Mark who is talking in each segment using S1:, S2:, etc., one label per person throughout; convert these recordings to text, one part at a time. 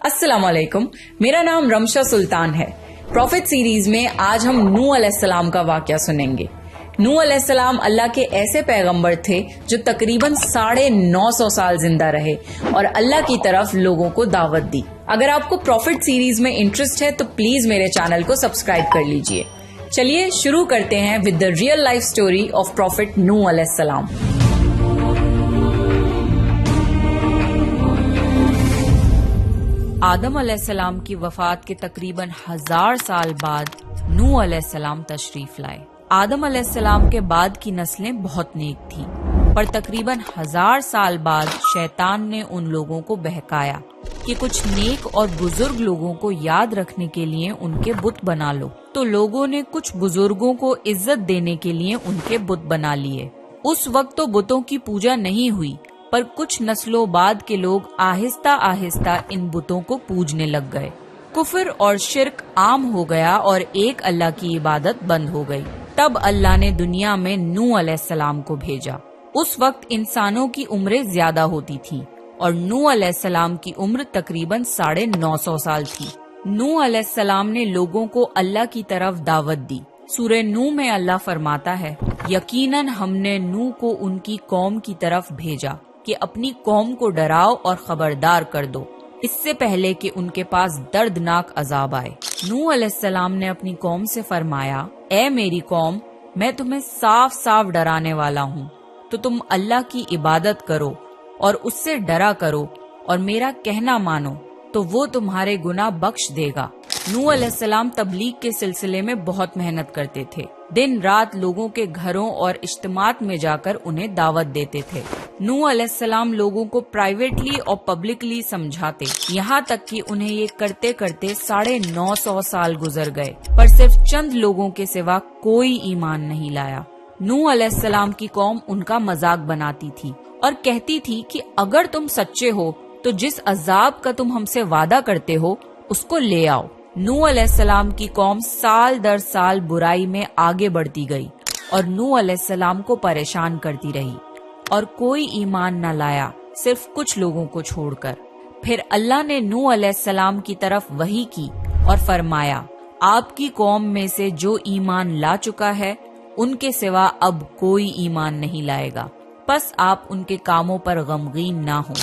S1: अस्सलाम वालेकुम, मेरा नाम रमशा सुल्तान है। प्रॉफिट सीरीज में आज हम नूह अलैहिस्सलाम का वाकया सुनेंगे। नूह अलैहिस्सलाम अल्लाह के ऐसे पैगंबर थे जो तकरीबन 950 साल जिंदा रहे और अल्लाह की तरफ लोगों को दावत दी। अगर आपको प्रॉफिट सीरीज में इंटरेस्ट है तो प्लीज मेरे चैनल को सब्सक्राइब कर लीजिए। चलिए शुरू करते हैं with the real life story of prophet Nuh अलैहिस्सलाम। आदम अलैहिस्सलाम की वफात के तकरीबन 1000 साल बाद नूह अलैहिस्सलाम तशरीफ लाए। आदम अलैहिस्सलाम के बाद की नस्लें बहुत नेक थीं, पर तकरीबन 1000 साल बाद शैतान ने उन लोगों को बहकाया कि कुछ नेक और बुजुर्ग लोगों को याद रखने के लिए उनके बुत बना लो। तो लोगों ने कुछ बुजुर्गों को इज्जत देने के लिए उनके बुत बना लिए। उस वक्त तो बुतों की पूजा नहीं हुई, पर कुछ नस्लों बाद के लोग आहिस्ता आहिस्ता इन बुतों को पूजने लग गए। कुफ्र और शिर्क आम हो गया और एक अल्लाह की इबादत बंद हो गई। तब अल्लाह ने दुनिया में नूह अलैहिस्सलाम को भेजा। उस वक्त इंसानों की उम्रें ज्यादा होती थीं और नूह अलैहिस्सलाम की उम्र तकरीबन 950 साल थी। नूह अलैहिस्सलाम ने लोगों को अल्लाह की तरफ दावत दी। सूरह नूह में अल्लाह फरमाता है, यकीनन हमने नूह को उनकी कौम की तरफ भेजा कि अपनी कौम को डराओ और खबरदार कर दो, इससे पहले कि उनके पास दर्दनाक अजाब आए। नूह अलैहिस्सलाम ने अपनी कौम से फरमाया, ए मेरी कौम, मैं तुम्हें साफ साफ डराने वाला हूँ, तो तुम अल्लाह की इबादत करो और उससे डरा करो और मेरा कहना मानो, तो वो तुम्हारे गुनाह बख्श देगा। नूह अलैहिस्सलाम तबलीग के सिलसिले में बहुत मेहनत करते थे। दिन रात लोगों के घरों और इज्तिमात में जाकर उन्हें दावत देते थे। नूह अलैहिस्सलाम लोगों को प्राइवेटली और पब्लिकली समझाते, यहाँ तक कि उन्हें ये करते करते 950 साल गुजर गए, पर सिर्फ चंद लोगों के सिवा कोई ईमान नहीं लाया। नूह अलैहिस्सलाम की कौम उनका मजाक बनाती थी और कहती थी कि अगर तुम सच्चे हो तो जिस अजाब का तुम हमसे वादा करते हो उसको ले आओ। नूह अलैहिस्सलाम की कौम साल दर साल बुराई में आगे बढ़ती गई और नूह अलैहिस्सलाम को परेशान करती रही और कोई ईमान न लाया, सिर्फ कुछ लोगों को छोड़कर। फिर अल्लाह ने नूह अलैहिस्सलाम की तरफ वही की और फरमाया, आपकी कौम में से जो ईमान ला चुका है उनके सिवा अब कोई ईमान नहीं लाएगा, बस आप उनके कामों पर गमगीन ना हो।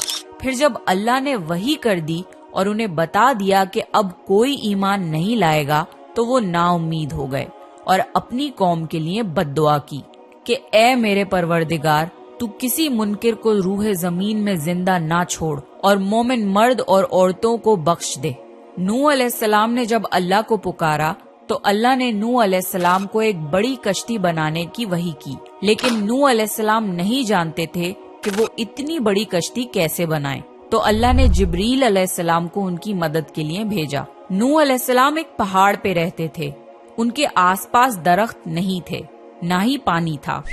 S1: फिर जब अल्लाह ने वही कर दी और उन्हें बता दिया कि अब कोई ईमान नहीं लाएगा, तो वो नाउम्मीद हो गए और अपनी कौम के लिए बद्दुआ की कि ए मेरे परवरदिगार, तू किसी मुनकिर को रूह जमीन में जिंदा ना छोड़ और मोमिन मर्द और औरतों को बख्श दे। नूह अलैहिस्सलाम ने जब अल्लाह को पुकारा तो अल्लाह ने नूह अलैहिस्सलाम को एक बड़ी कश्ती बनाने की वही की, लेकिन नूह अलैहिस्सलाम नहीं जानते थे कि वो इतनी बड़ी कश्ती कैसे बनाएं। तो अल्लाह ने जिब्रील अलैहिस्सलाम को उनकी मदद के लिए भेजा। नूह अलैहिस्सलाम एक पहाड़ पे रहते थे। उनके आसपास दरख्त नहीं थे, ना ही पानी था।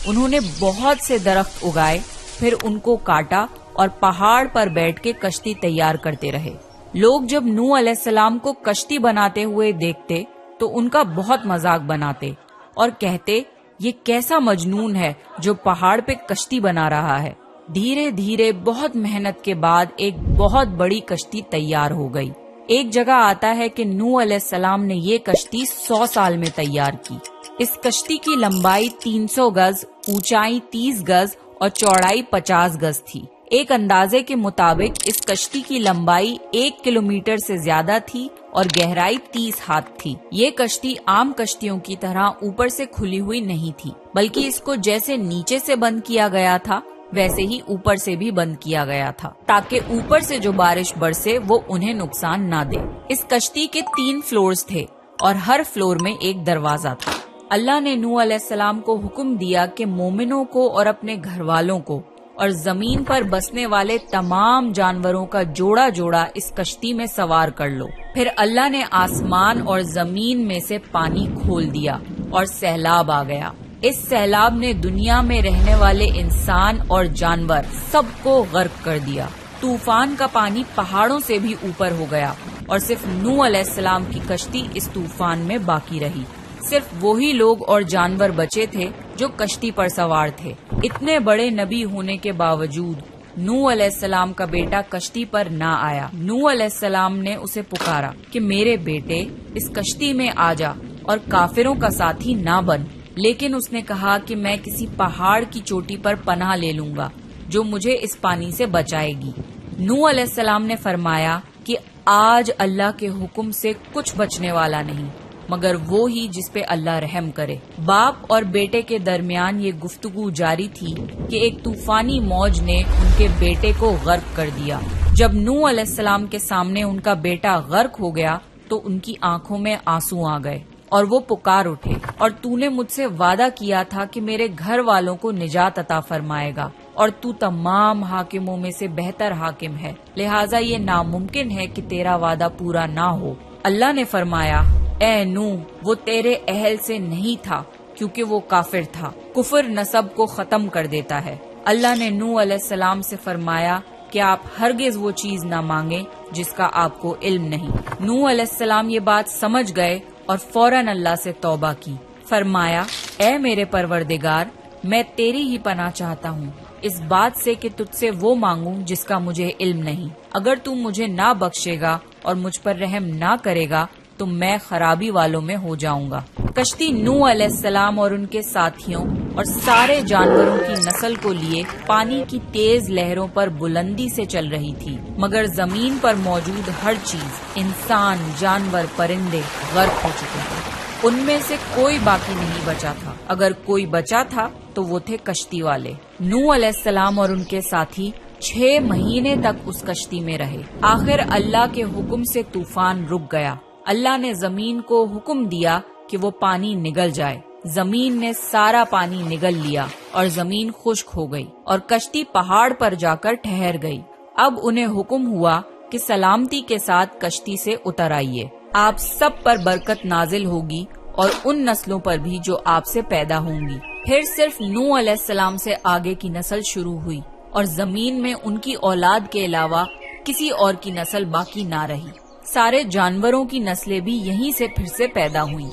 S1: उन्होंने बहुत से दरख्त उगाए, फिर उनको काटा और पहाड़ पर बैठ के कश्ती तैयार करते रहे। लोग जब नूह अलैहिस्सलाम को कश्ती बनाते हुए देखते तो उनका बहुत मजाक बनाते और कहते, ये कैसा मजनून है जो पहाड़ पे कश्ती बना रहा है। धीरे धीरे बहुत मेहनत के बाद एक बहुत बड़ी कश्ती तैयार हो गई। एक जगह आता है कि नूह अलैहिस्सलाम ने ये कश्ती 100 साल में तैयार की। इस कश्ती की लंबाई 300 गज, ऊंचाई 30 गज और चौड़ाई 50 गज थी। एक अंदाजे के मुताबिक इस कश्ती की लंबाई 1 किलोमीटर से ज्यादा थी और गहराई 30 हाथ थी। ये कश्ती आम कश्तियों की तरह ऊपर से खुली हुई नहीं थी, बल्कि इसको जैसे नीचे से बंद किया गया था वैसे ही ऊपर से भी बंद किया गया था, ताकि ऊपर से जो बारिश बरसे वो उन्हें नुकसान ना दे। इस कश्ती के 3 फ्लोर्स थे और हर फ्लोर में एक दरवाजा था। अल्लाह ने नूह अलैहिस्सलाम को हुक्म दिया कि मोमिनों को और अपने घर वालों को और जमीन पर बसने वाले तमाम जानवरों का जोड़ा जोड़ा इस कश्ती में सवार कर लो। फिर अल्लाह ने आसमान और जमीन में से पानी खोल दिया और सैलाब आ गया। इस सैलाब ने दुनिया में रहने वाले इंसान और जानवर सबको गर्क कर दिया। तूफान का पानी पहाड़ों से भी ऊपर हो गया और सिर्फ नूह अलैहिस्सलाम की कश्ती इस तूफान में बाकी रही। सिर्फ वही लोग और जानवर बचे थे जो कश्ती पर सवार थे। इतने बड़े नबी होने के बावजूद نوح علیہ السلام کا بیٹا کشتی پر نہ آیا۔ نوح علیہ السلام نے اسے پکارا کہ میرے بیٹے اس کشتی میں آ جا اور کافروں کا ساتھی نہ بن، لیکن اس نے کہا کہ میں کسی پہاڑ کی چوٹی پر پناہ لے لوں گا جو مجھے اس پانی سے بچائے گی۔ نوح علیہ السلام نے فرمایا کہ آج اللہ کے حکم سے کچھ بچنے والا نہیں مگر وہ ہی جس پہ اللہ رحم کرے۔ باپ اور بیٹے کے درمیان یہ گفتگو جاری تھی کہ ایک طوفانی موج نے ان کے بیٹے کو غرق کر دیا۔ جب نوح علیہ السلام کے سامنے ان کا بیٹا غرق ہو گیا تو ان کی آنکھوں میں آنسو آ گئے اور وہ پکار اٹھے، اور تو نے مجھ سے وعدہ کیا تھا کہ میرے گھر والوں کو نجات عطا فرمائے گا، اور تو تمام حاکموں میں سے بہتر حاکم ہے، لہٰذا یہ ناممکن ہے کہ تیرا وعدہ پورا نہ ہو۔ اللہ نے فرمایا، اے نوح، وہ تیرے اہل سے نہیں تھا کیونکہ وہ کافر تھا۔ کفر نسب کو ختم کر دیتا ہے۔ اللہ نے نوح علیہ السلام سے فرمایا کہ آپ ہرگز وہ چیز نہ مانگیں جس کا آپ کو علم نہیں۔ نوح علیہ السلام یہ بات سمجھ گئے اور فوراً اللہ سے توبہ کی۔ فرمایا، اے میرے پروردگار، میں تیری ہی پناہ چاہتا ہوں اس بات سے کہ تجھ سے وہ مانگوں جس کا مجھے علم نہیں۔ اگر تو مجھے نہ بخشے گا اور مجھ پر رحم نہ کرے گا تو میں خرابی والوں میں ہو جاؤں گا۔ کشتی نوح علیہ السلام اور ان کے ساتھیوں اور سارے جانوروں کی نسل کو لیے پانی کی تیز لہروں پر بلندی سے چل رہی تھی، مگر زمین پر موجود ہر چیز، انسان، جانور، پرندے غرق ہو چکے تھے۔ ان میں سے کوئی باقی نہیں بچا تھا۔ اگر کوئی بچا تھا تو وہ تھے کشتی والے۔ نوح علیہ السلام اور ان کے ساتھی 6 مہینے تک اس کشتی میں رہے۔ آخر اللہ کے حکم سے طوفان رک گیا۔ اللہ نے زمین کو حکم دیا کہ وہ پانی نگل جائے۔ زمین نے سارا پانی نگل لیا اور زمین خشک ہو گئی اور کشتی پہاڑ پر جا کر ٹھہر گئی۔ اب انہیں حکم ہوا کہ سلامتی کے ساتھ کشتی سے اتر آئیے، آپ سب پر برکت نازل ہوگی اور ان نسلوں پر بھی جو آپ سے پیدا ہوں گی۔ پھر صرف نوح علیہ السلام سے آگے کی نسل شروع ہوئی اور زمین میں ان کی اولاد کے علاوہ کسی اور کی نسل باقی نہ رہی۔ سارے جانوروں کی نسلیں بھی یہیں سے پھر سے پیدا ہوئیں۔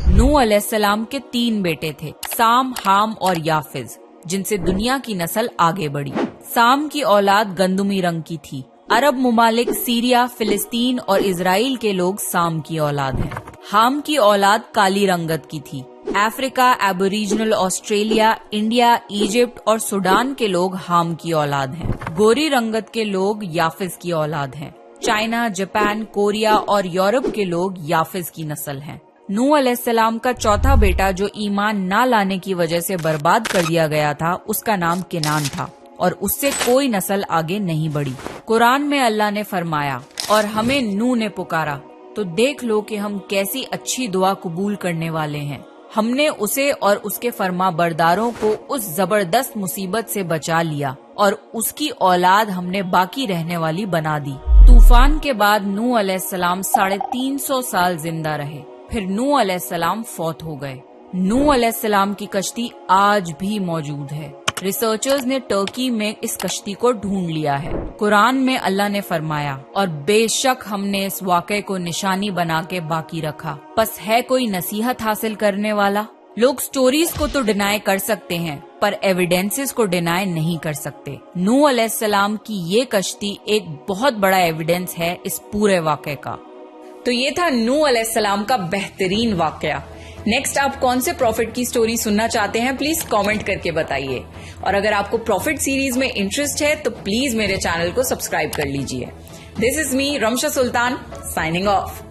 S1: نوح علیہ السلام کے 3 بیٹے تھے، سام، حام اور یافز، جن سے دنیا کی نسل آگے بڑھی۔ سام کی اولاد گندمی رنگ کی تھی۔ عرب ممالک سیریا، فلسطین اور اسرائیل کے لوگ سام کی اولاد ہیں۔ حام کی اولاد کالی رنگت کی تھی۔ افریقہ، ایبوریجنل آسٹریلیا، انڈیا، ایجپٹ اور سوڈان کے لوگ حام کی اولاد ہیں۔ گوری رنگت کے لوگ یافز کی اولاد ہیں۔ چائنا، جاپان، کوریا اور یورپ کے لوگ یافز کی نسل ہیں۔ نوح علیہ السلام کا چوتھا بیٹا جو ایمان نہ لانے کی وجہ سے برباد کر دیا گیا تھا، اس کا نام کنان تھا اور اس سے کوئی نسل آگے نہیں بڑھی۔ قرآن میں اللہ نے فرمایا، اور ہمیں نوح نے پکارا تو دیکھ لو کہ ہم کیسی اچھی دعا قبول کرنے والے ہیں۔ ہم نے اسے اور اس کے فرما برداروں کو اس زبردست مصیبت سے بچا لیا اور اس کی اولاد ہم نے باقی رہنے والی بنا دی۔ طوفان کے بعد نوح علیہ السلام 350 سال زندہ رہے، پھر نوح علیہ السلام فوت ہو گئے۔ نوح علیہ السلام کی کشتی آج بھی موجود ہے۔ ریسرچرز نے ترکی میں اس کشتی کو ڈھونڈ لیا ہے۔ قرآن میں اللہ نے فرمایا، اور بے شک ہم نے اس واقعے کو نشانی بنا کے باقی رکھا، پس ہے کوئی نصیحت حاصل کرنے والا؟ لوگ سٹوریز کو تو ڈینائی کر سکتے ہیں پر ایویڈنسز کو ڈینائی نہیں کر سکتے۔ نوح علیہ السلام کی یہ کشتی ایک بہت بڑا ایویڈنس ہے اس پورے واقعے کا۔ تو یہ تھا نوح علیہ السلام کا بہترین واقعہ۔ نیکسٹ آپ کون سے پروفٹ کی سٹوری سننا چاہتے ہیں پلیز کامنٹ کر کے بتائیے، اور اگر آپ کو پروفٹ سیریز میں انٹرسٹ ہے تو پلیز میرے چینل کو سبسکرائب کر لیجئے۔ دس از می رمشا سلطان سائننگ آف۔